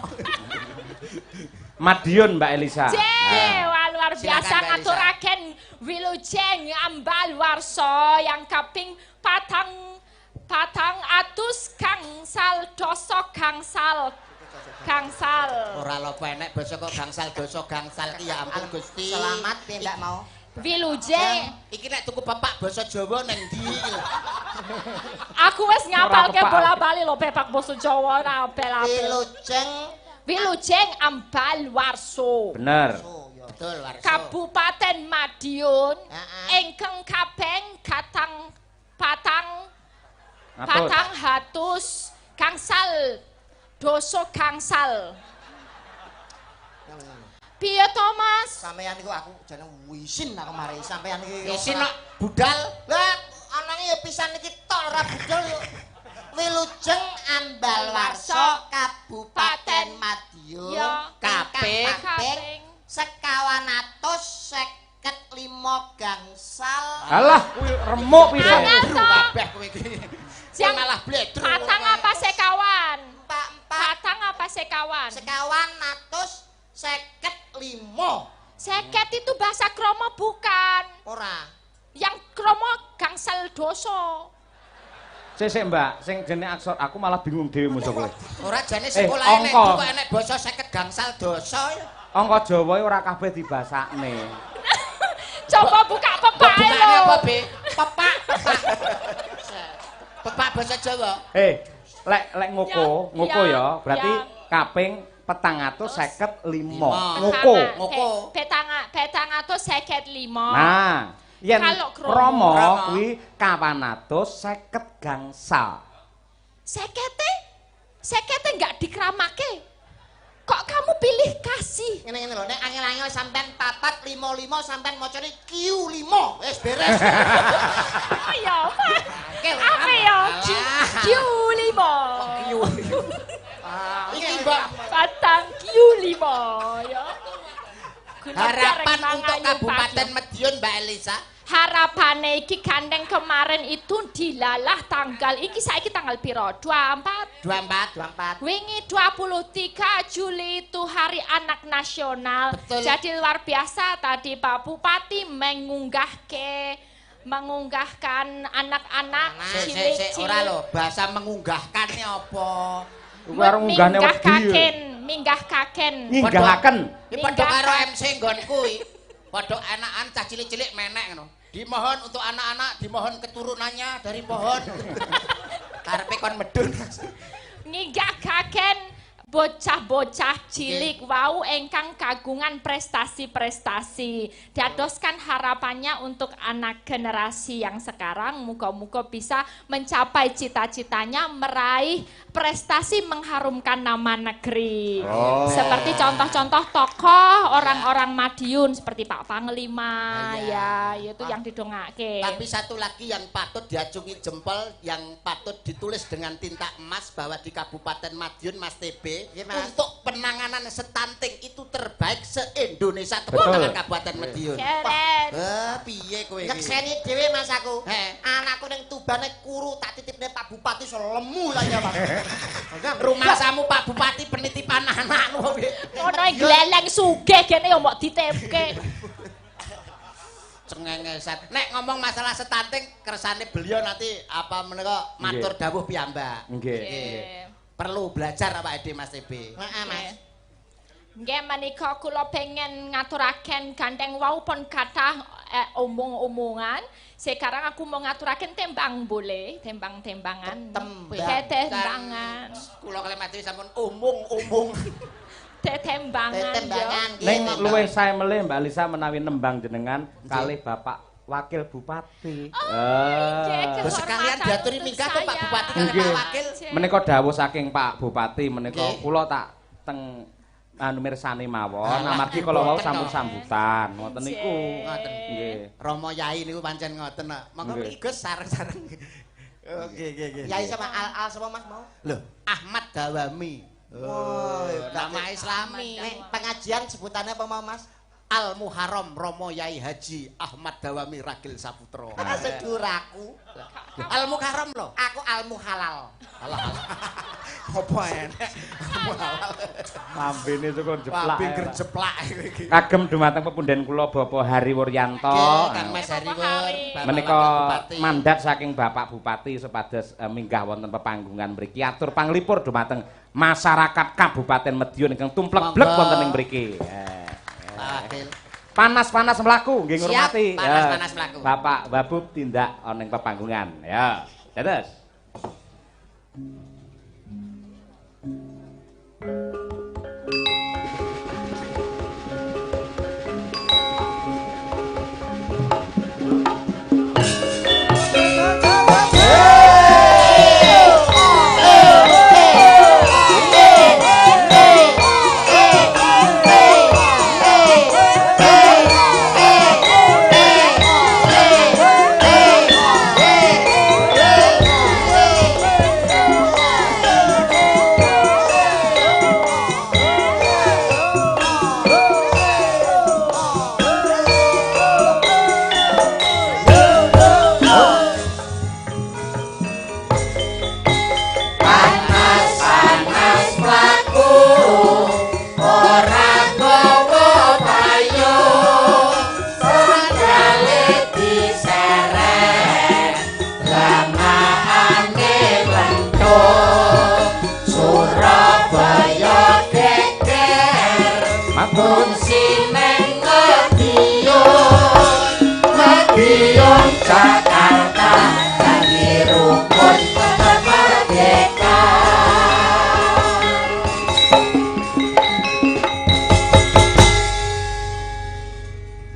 S1: Madiun Mbak Elisa.
S4: Wah, luar biasa
S2: Silakan, Mbak
S4: ngaturaken Wilujeng Ambal Warso yang kaping patang atus gangsal doso gangsal.
S2: Ora lho enek basa kok gangsal dosa gangsal ki ya ampun Gusti.
S3: Selamat ya ndak mau.
S4: Wilujeng.
S2: Iki nek tuku bapak basa Jawa nang ndi?
S4: Aku wis ngapalke
S1: Ora kepak.
S4: bola-bali lho pepak basa Jawa ora apel-apel. Wilujeng Ambal Warso.
S1: Bener.
S2: Betul warso.
S4: Kabupaten Madiun
S3: Heeh.
S4: ingkang kaping patang
S1: Atur.
S4: hatus gangsal doso gangsal. Piye to Mas?
S3: Sampeyan iku aku jeneng wisin aku mari sampeyan iki.
S2: Isin kok budal.
S3: Lah anane ya pisan iki tok ora budal yo. Wilujeng Ambal Warso Kabupaten Madiun
S4: Ya,
S3: kaping
S4: kaping
S3: 5155 gangsal.
S1: Alah kuwi remuk piye.
S4: Angel to.
S2: Kabeh kowe iki. Sing
S4: Yang
S2: malah bledru.
S4: patang apa sekawan?
S3: Pak
S4: Patang apa sekawan?
S3: sekawan atus 55.
S4: Seket itu bahasa kromo bukan.
S3: Ora.
S4: Yang kromo gangsal doso.
S1: Sik Mbak, sing jenenge aksor aku malah bingung dhewe musuh kowe.
S2: Ora jane sekolah enek
S1: angka.
S2: kok enek basa 50 gangsal dosa ya.
S1: Angka Jawa ora kabeh dibasakne.
S4: Coba buka pepak
S2: Bukane
S4: lho.
S2: apa, Be? Pepak. Pepak basa Jawa.
S1: Lek ngoko
S4: Ya,
S1: ya, berarti
S4: ya.
S1: kaping 455.
S2: Ngoko.
S4: Petang atau seket lima.
S1: Nah, yen
S4: Kalau kromo.
S1: kromo
S2: Kromo.
S1: kuwi 450 gangsal.
S4: Sekete nggak dikeramake. Kok kamu pilih kasih?
S3: Ngene-ngene lho, nek angel-angel sampean 4455 sampean macane Q5. Wis beres.
S4: Oh ya, apa ya? Q5.
S2: Iki Mbak,
S4: Patang Q5 ya.
S2: harapan untuk Kabupaten Madiun Mbak Elisa.
S4: Harapane iki gandeng kemarin itu dilalah tanggal iki saiki tanggal piro? 24.
S2: 24.
S4: Wingi 23 Juli itu Hari Anak Nasional.
S2: Betul.
S4: Jadi luar biasa tadi Pak Bupati mengunggahkan anak-anak
S2: Sik
S4: cilik-cilik.
S2: ora lho, bahasa mengunggahkanne apa?
S1: Kuwi arep ngunggahne wedi.
S4: Minggahkaken.
S1: Nginggahaken.
S2: Iki padha karo MC nggonku iki. Padha anakan cah cilik-cilik menek ngono. Dimohon untuk anak-anak, dimohon keturunannya dari pohon. Karepe kon medun.
S4: Minggahkaken bocah-bocah cilik wau engkang kagungan prestasi-prestasi. Diadoskan harapannya untuk anak generasi yang sekarang muga-muga bisa mencapai cita-citanya meraih prestasi mengharumkan nama negeri.
S1: Oh.
S4: Seperti contoh-contoh tokoh orang-orang Madiun seperti Pak Panglima ya, itu yang didongake.
S2: Tapi satu lagi yang patut diacungi jempol, yang patut ditulis dengan tinta emas bahwa di Kabupaten Madiun Mas TB
S3: Iya, Mas.
S2: untuk penanganan stunting itu terbaik se-Indonesia. Tepuk
S1: Betul.
S2: tangan Kabupaten Madiun.
S4: Keren.
S2: Piye kowe iki?
S3: Nyekseni dhewe Mas aku.
S2: He.
S3: Anakku ning Tubane kuru tak titipne Pak Bupati so lemu lah ya, Mas.
S2: Rumah samu Pak Bupati penitipan anakmu.
S4: Ono gleleng sugih kene ya mbok ditipke.
S2: Cengengesan. Nek ngomong masalah stunting, kersane beliau nanti apa menika matur dawuh piyambak.
S1: Nggih.
S2: Perlu belajar apa ide Mas TB.
S3: Heeh, Mas.
S4: Nggih menika kula pengen ngaturaken gandeng wau pun kathah omong-omongan. Sekarang aku mau ngaturaken tembang boleh, tembang-tembangan. Tembangan.
S2: Kula kalih mati sampun omong-omong.
S4: Tembangan.
S1: Ning luwih sae melih Mbak Lisa menawi nembang jenengan kalih Bapak Wakil Bupati.
S2: Terus sekalian diaturi minggah to Pak Bupati kalih Pak Wakil.
S1: Menika dawuh saking Pak Bupati menika kula tak teng mirsani mawon amargi kala wau sampun sambutan ngoten niku.
S2: Ngoten.
S1: Nggih.
S2: Rama Yai niku pancen ngoten kok. Monggo iki Gus sareng-sareng. Nggih. Yai sama Al sapa Mas mau? Lho, Ahmad Dawami. Oh, nama Islami. Pengajian sebutannya apa mau Mas? Al Muharram Romo Yai Haji Ahmad Dawami Ragil Saputra. Seduraku. Al Muharram lho. Aku Al Muhalal. Alah. Apa enek? Muhalal.
S1: Lambene cukup jeplak.
S2: Lambe gerjeplak iki.
S1: Kagem dumateng pepunden kula Bapak Hari Wuryanto.
S2: Kang Mas Hariwur.
S1: Menika mandat saking Bapak Bupati supados minggah wonten pepanggungan mriki atur panglipur dumateng masyarakat Kabupaten Madiun ingkang tumplek-blek wonten ing mriki. Panas-panas mlaku nggih ngurmati.
S2: Panas-panas mlaku.
S1: Bapak Babub tindak ana ing pepanggungan. Ya. Dados.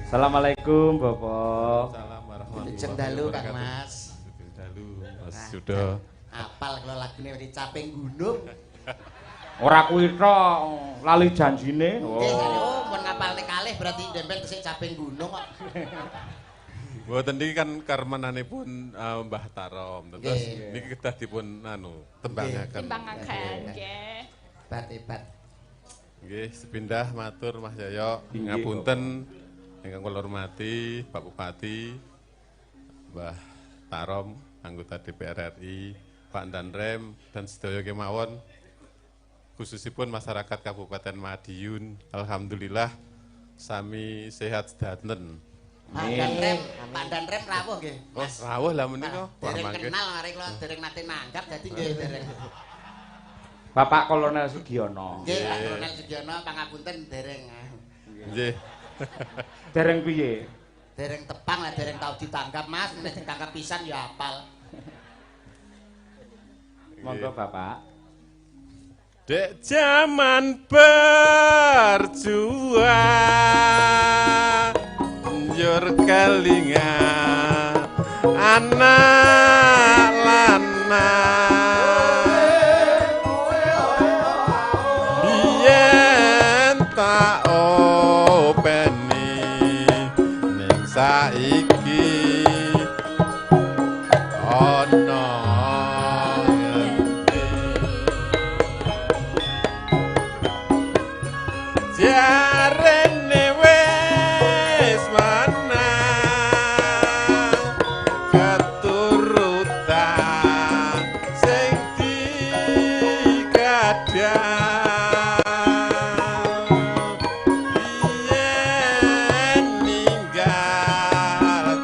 S1: Assalamualaikum Bapak.
S5: Salam warahmatullahi
S2: Jeng dalu Kang Mas.
S5: Dalu Mas Sudo.
S2: Apal kalau lagune di Caping Gunung.
S1: Ora kuwi tok lali janjine.
S2: Nggih, oh mun ngapalne kalih berarti ndempel tesih Caping Gunung kok.
S5: Mboten niki kan karmananipun Mbah Tarom. Terus niki kedah dipun tembangaken.
S4: Tembangaken nggih.
S2: Hebat.
S5: Nggih, sepindah matur Mas Yoyo. Ngapunten ingkang kula hormati Pak Bupati, Mbah Tarom, anggota DPR RI, Pak Danrem dan sedaya kemawon. Khususipun masyarakat Kabupaten Madiun, alhamdulillah sami sehat sedanten.
S2: Pak Danrem rawuh nggih.
S5: Oh, rawuh lah menika.
S2: Dereng kenal arek kula dereng nate nanggap dadi nggih dereng.
S1: Bapak Kolonel Sugiono.
S2: Nggih, Pak Kolonel Sugiono pangapunten dereng.
S5: Nggih.
S1: Dereng piye?
S2: Dereng tepang lah dereng tau ditangkap Mas, nek ditangkap pisan ya apal.
S1: Monggo Bapak.
S5: Dek zaman berjuang njur kelingan anak lanang biyen tak openi ning saiki ana jarene wis menang keturutan sing digadhang biyen ninggal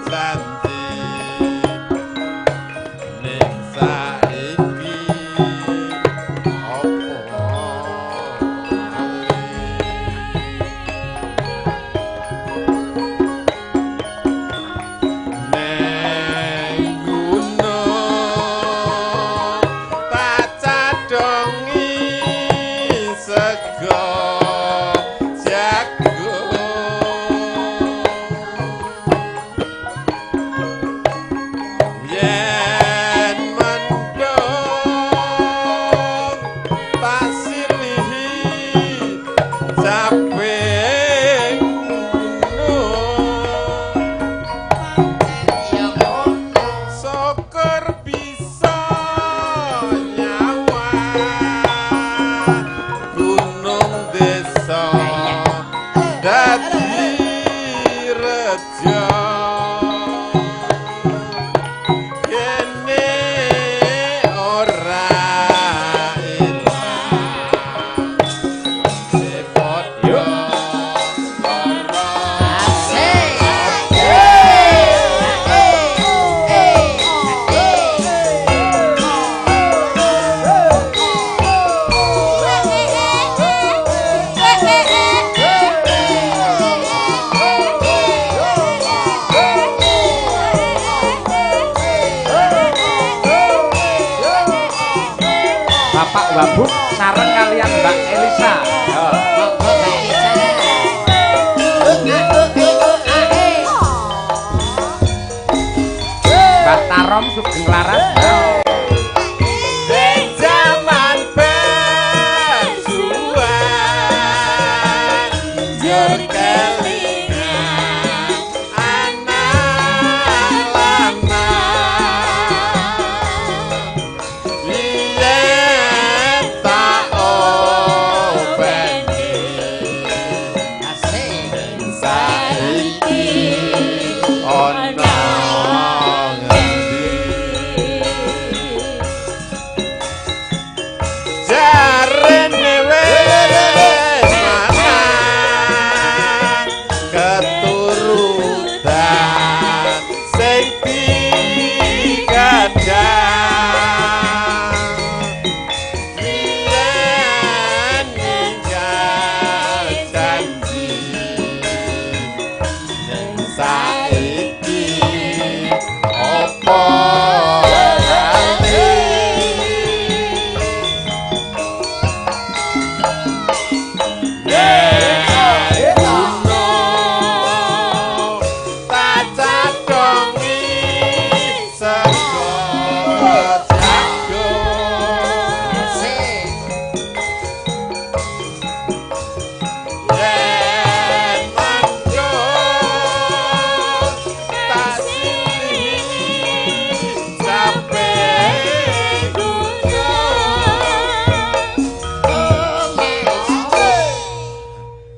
S1: Bapak Wabuk sareng kalian Mbak Elisa. Yo.
S2: Monggo Mbak Elisa.
S1: Mbak Tarom Sugeng Laras.
S5: Zaman berjuang jur kelingan anak lanang yen tak openi
S2: Asik.
S5: saiki ana jarene wis mangan keturutan sing digadang yen ninggal janji ning saiki opo kali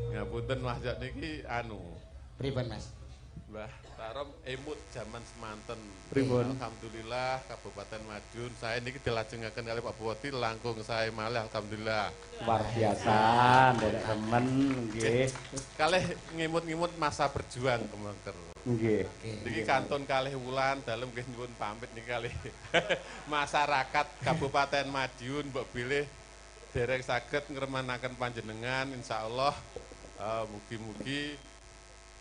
S5: Ngapunten Mas Jok niki anu
S2: Pripun Mas?
S5: Mbah Tarom emut zaman semanten.
S1: Pripun?
S5: Alhamdulillah Kabupaten Madiun saya niki dilajengaken kali Pak Bupati langkung saya malih alhamdulillah.
S1: Luar biasa, ndek temen nggih.
S5: Kalih ngimut-ngimut masa berjuang kemengker.
S1: Nggih.
S5: Niki kantun kalih wulan dalem nggih nyuwun pamit niki kalih masyarakat Kabupaten Madiun mbok bilih dereng saged ngremanaken panjenengan insyaallah mugi-mugi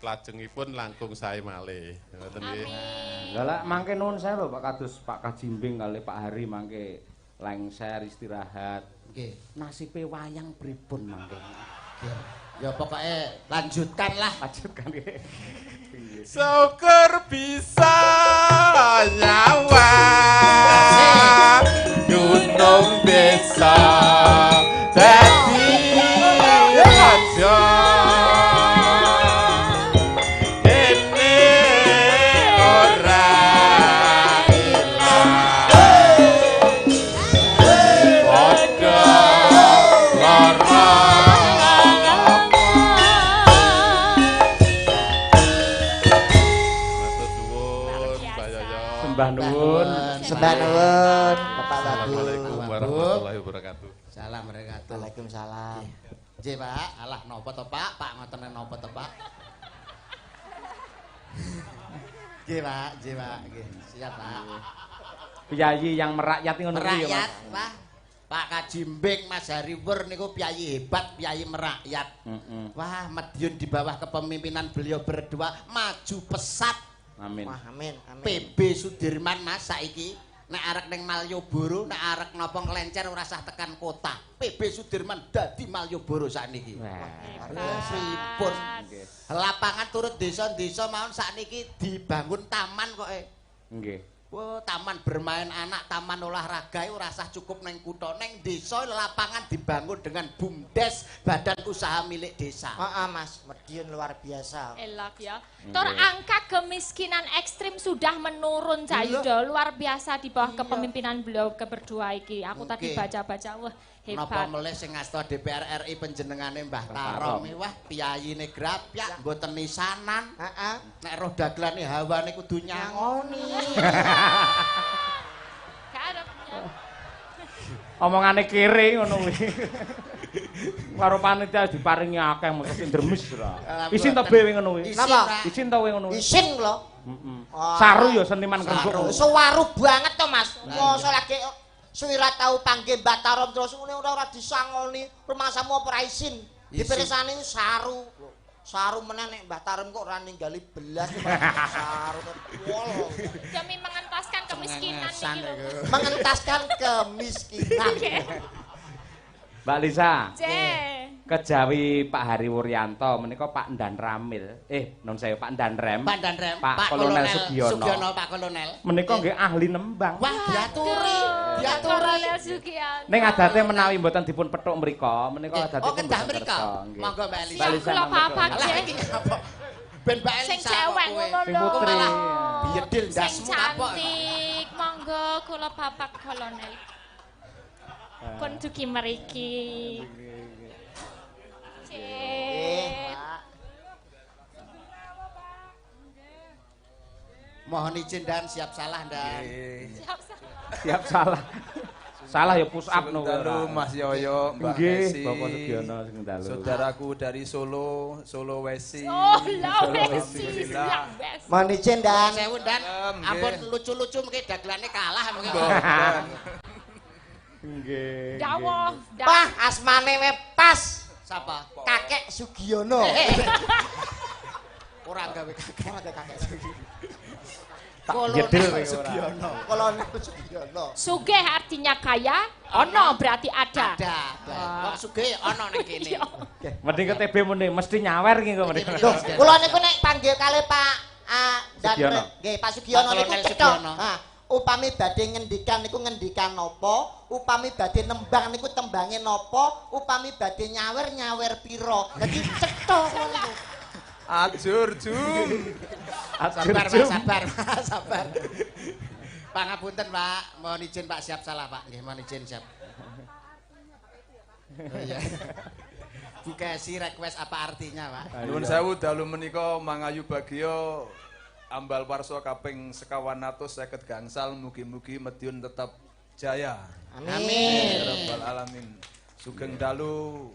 S5: lajengipun langkung sae malih. Ngoten nggih.
S1: Lah lek mangke nuwun saya lho Pak Kadus Pak Kajimbing kali Pak Hari mangke lengser istirahat.
S2: Nggih.
S1: Nasibe wayang pripun mangke?
S2: Nggih. Ya pokoknya lanjutkan lah.
S1: Lanjutkan nggih.
S5: Syukur bisa nyawa gunung bisa dadi raja ini ora ilang padha lara
S1: Sembah nuwun.
S3: Sembah nuwun Bapak Babu.
S5: Assalamualaikum warahmatullahi wabarakatuh.
S2: Salam mereka.
S3: Waalaikumsalam.
S2: Nggih Pak, alah napa to Pak? Pak ngoten napa to Pak? Nggih Pak, nggih Pak, nggih. Siap Pak.
S1: Piyayi yang merakyat ngono kuwi ya,
S2: Merakyat,
S1: Mas.
S2: Pak. Pak Kajimbing Mas Hariwur niku piyayi hebat, piyayi merakyat. Wah, Madiun di bawah kepemimpinan beliau berdua maju pesat.
S1: Amin.
S3: Wah, amin, amin.
S2: PB Sudirman Mas saiki nek arek ning Malioboro, nek arek napa nglencer ora usah tekan kota. PB Sudirman dadi Malioboro sakniki.
S1: Wah,
S2: Pripun? Lapangan turut desa-desa mawon sakniki dibangun taman kok.
S1: nggih.
S2: Wah, taman bermain anak, taman olahraga ora usah cukup neng kutha, neng desa lapangan dibangun dengan BUMDes, badan usaha milik desa.
S3: Mas, Madiun luar biasa.
S4: Elok ya. Tur angka kemiskinan ekstrim sudah menurun Cak Yudo. Luar biasa di bawah kepemimpinan beliau berdua iki. Aku tadi baca-baca, wah
S2: Napa
S4: Hebat.
S2: melih sing ngasta DPR RI panjenengane Mbah Tarom iki wah piyayine grapyak nggo tenisanan.
S3: Heeh.
S2: Nek roh dagelane hawane kudu nyangoni.
S4: Karepnya.
S1: Omongane kere ngono kuwi. Karo panitia diparingi akeh mesti sing dremes ra. Isin to bewe ngono kuwi.
S3: Napa?
S1: Isin to kowe ngono kuwi.
S3: Isin lho.
S1: Heeh. Saru ya seniman kerja.
S3: Sewaru banget to, Mas. Mosok lagi suwira tau panggih Mbah Tarom terus ngene ora disangoni, rumangsamu apa ora isin. Dipirsani saru. Saru meneh nek Mbah Tarom kok ora ninggali belas saru wol.
S4: Demi mengentaskan kemiskinan iki lho.
S3: Mengentaskan kemiskinan.
S1: Mbak Lisa.
S4: C.
S1: Kejawi Pak Hari Wuryanto menika Pak Ndan Ramil. Non saya Pak Ndan Rem.
S2: Pak Danrem,
S1: Pak Kolonel
S2: Sugiono, Pak Kolonel.
S1: Menika nggih ahli nembang.
S2: Wah, diaturi.
S4: Kolonel Sugiono.
S1: Ning adate menawi mboten dipun pethuk mriku, menika adate
S2: Oh, kendah mriko. Monggo Mbak Elisa.
S1: Mbak Elisa,
S4: Kula papa
S2: Alah iki apa? Ben Mbak Elisa.
S4: Sing cewek ngono
S1: Sing
S4: lho.
S1: putri.
S2: Biedil
S4: Sing
S2: ndasmu apa?
S4: cantik. Monggo kula papak kolonel. Pun dugi mriki.
S2: Mohon izin dan siap salah dan.
S1: Siap salah. Salah ya push up no.
S6: Dalu Mas Yoyo, Mbak
S1: Nggih,
S6: Esi.
S1: Bapak Sugiono sing dalu.
S6: Saudaraku dari Solo, Solo Wesi.
S4: Oh, Lawesi.
S6: Alhamdulillah.
S3: Mohon izin dan
S2: Sewu dan
S6: Nggih.
S2: ampun lucu-lucu mungkin dagelane kalah mungkin.
S1: Nggih.
S4: Dawuh.
S3: Wah, asmane we pas.
S2: Sapa?
S3: Kakek Sugiono.
S2: Ora gawe kakek Sugiono.
S1: Jedil
S2: Kolonel
S1: kowe ora.
S2: Sugiono.
S3: Kolonel Sugiono.
S4: Sugih artinya kaya, ono berarti ada.
S2: Ada. Wong sugih ana ning kene.
S1: Mending ke TB muni mesti nyawer ki kok mending.
S3: Loh, kula niku nek panggil kalih Pak
S1: Sugiono.
S3: Nggih, Pak Sugiono
S2: Pak
S3: niku
S2: Kolonel
S3: cetha.
S2: Sugiono.
S3: Upami badhe ngendikan niku ngendikan napa, upami badhe nembang niku tembange napa, upami badhe nyawer pira. Dadi cetha kula niku.
S6: Ajur, Jum.
S2: Sabar, Pak, sabar, Pak, sabar. Pangapunten, Pak. Mohon izin, Pak, siap salah, Pak. Nggih, mohon izin, siap. Oh iya. Dikasih request apa artinya, Pak?
S6: Nuwun sewu dalu menika mangayu bagya ambal warsa kaping 5150 gangsal mugi-mugi Madiun tetap jaya.
S2: Amin.
S6: Ya Rabbal alamin. Sugeng dalu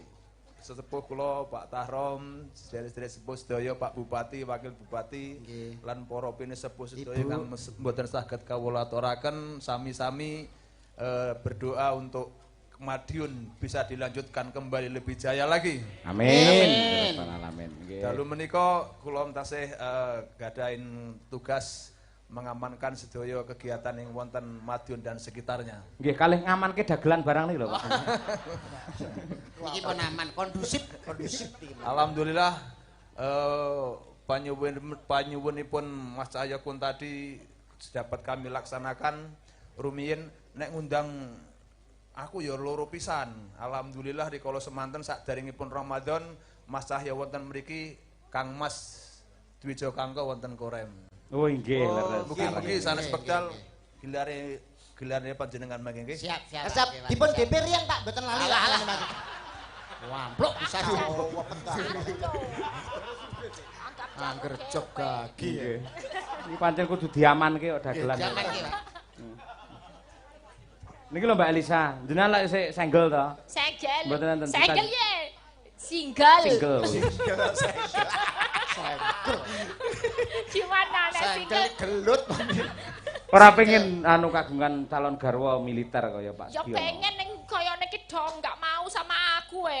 S6: sesepuh kula Pak Tahrom, sedherek sepuh sedaya Pak Bupati, Wakil Bupati lan para pinisepuh sedaya kang mboten saged kawula aturaken sami-sami berdoa untuk Madiun bisa dilanjutkan kembali lebih jaya lagi.
S1: Amin. Alamin. Nggih.
S6: Dalu menika kula tasih gadahin tugas mengamankan sedaya kegiatan yang wonten Madiun dan sekitarnya.
S1: Nggih kalih ngamanke dagelan barang niki lho, Pak.
S2: Iki pun aman, kondusif.
S6: Alhamdulillah panyuwunipun Mas Cahyokun tadi dapat kami laksanakan rumiyin nek ngundang aku ya loro pisan. Alhamdulillah rikala semanten sakderengipun Ramadan Mas Cahya wonten mriki Kang Mas Dwijo Kangko wonten Korem.
S1: Oh nggih, leres.
S6: Mugi-mugi sanes wekdal gelare panjenengan mangke nggih.
S2: Siap, siap.
S3: Siap, dipun DP riyen Pak, mboten lali.
S2: Alah. Wampluk bisa angger job gagi.
S1: Nggih. Iki pancen kudu diamanke kok dagelan.
S2: Jangan ki, Pak.
S1: Niki lho Mbak Elisa, jenengan lek sik senggel to?
S4: Segel.
S1: Mboten enten
S4: Segel ye. Single.
S1: Single.
S4: Gimana nek single?
S2: Gelut.
S1: Ora pengen anu kagungan calon garwa militer kaya Pak
S4: Ya
S1: Sugiono.
S4: pengen ning kaya niki dong, enggak mau sama aku